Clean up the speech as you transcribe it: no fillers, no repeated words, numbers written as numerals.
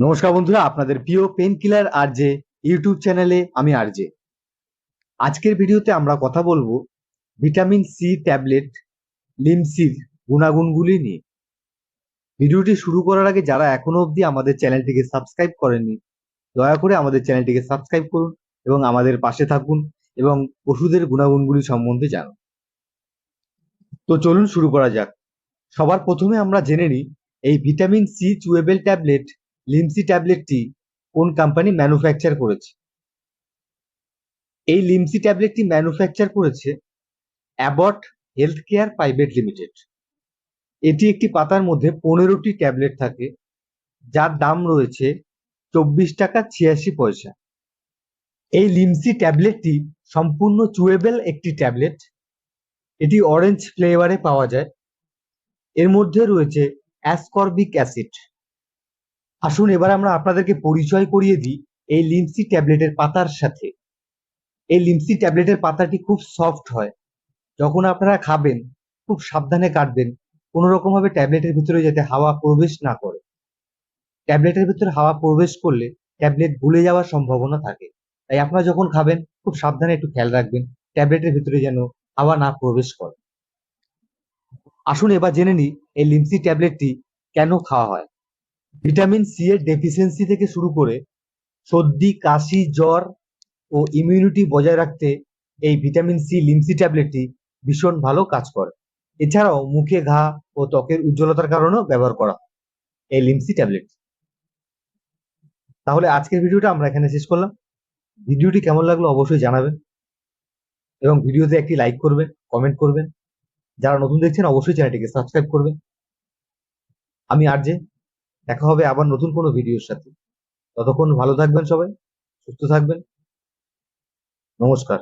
নমস্কার বন্ধুরা, আপনাদের প্রিয় পেন কিলার আরজে ইউটিউব চ্যানেলে আমি আরজে। আজকের ভিডিওতে আমরা কথা বলবো ভিটামিন সি ট্যাবলেট লিমসির গুণাগুণগুলি নিয়ে। ভিডিওটি শুরু করার আগে যারা এখনো অবধি আমাদের চ্যানেলটিকে সাবস্ক্রাইব করেননি, দয়া করে আমাদের চ্যানেলটিকে সাবস্ক্রাইব করুন এবং আমাদের পাশে থাকুন এবং ওষুধের গুণাগুণগুলি সম্বন্ধে জানুন। তো চলুন শুরু করা যাক। সবার প্রথমে আমরা জেনে নিই এই vitamin C chewable tablet Limcee ট্যাবলেটটি কোন কোম্পানি ম্যানুফ্যাকচার করেছে। এই লিমসি ট্যাবলেটটি ম্যানুফ্যাকচার করেছে Abbott health care private limited. এটি একটি পাতার মধ্যে 15টি ট্যাবলেট থাকে, যার দাম রয়েছে 24 টাকা 86 পয়সা। এই লিমসি ট্যাবলেটটি সম্পূর্ণ চুয়েবল একটি ট্যাবলেট। এটি অরেঞ্জ ফ্লেভারে পাওয়া যায়। এর মধ্যে রয়েছে অ্যাসকর্বিক অ্যাসিড। আসুন এবার আমরা আপনাদেরকে পরিচয় করিয়ে দিই এই লিমসি ট্যাবলেটের পাতার সাথে। এই লিমসি ট্যাবলেটের পাতাটি খুব সফট হয়। যখন আপনারা খাবেন খুব সাবধানে কাটবেন, কোনো রকম ভাবে ট্যাবলেটের ভিতরে যাতে হাওয়া প্রবেশ না করে। ট্যাবলেটের ভিতরে হাওয়া প্রবেশ করলে ট্যাবলেট গলে যাওয়ার সম্ভাবনা থাকে। তাই আপনারা যখন খাবেন খুব সাবধানে একটু খেয়াল রাখবেন ট্যাবলেটের ভিতরে যেন হাওয়া না প্রবেশ করে। আসুন এবার জেনে নিই এই লিমসি ট্যাবলেটটি কেন খাওয়া হয়। ভিটামিন সি এর ডেফিসিয়েন্সি থেকে শুরু করে সর্দি, কাশি, জ্বর ও ইমিউনিটি বজায় রাখতে এই ভিটামিন সি লিমসি ট্যাবলেটটি ভীষণ ভালো কাজ করে। এছাড়াও মুখে ঘা ও ত্বকের উজ্জ্বলতার কারণেও ব্যবহার করা হয় এই লিমসি ট্যাবলেট। তাহলে আজকের ভিডিওটা আমরা এখানে শেষ করলাম। ভিডিওটি কেমন লাগলো অবশ্যই জানাবেন এবং ভিডিওতে একটি লাইক করবেন, কমেন্ট করবেন। যারা নতুন দেখছেন অবশ্যই চ্যানেলটিকে সাবস্ক্রাইব করবেন। আমি আরজে, দেখা হবে আবার নতুন কোনো ভিডিওর সাথে। ততক্ষণ ভালো থাকবেন সবাই, সুস্থ থাকবেন। নমস্কার।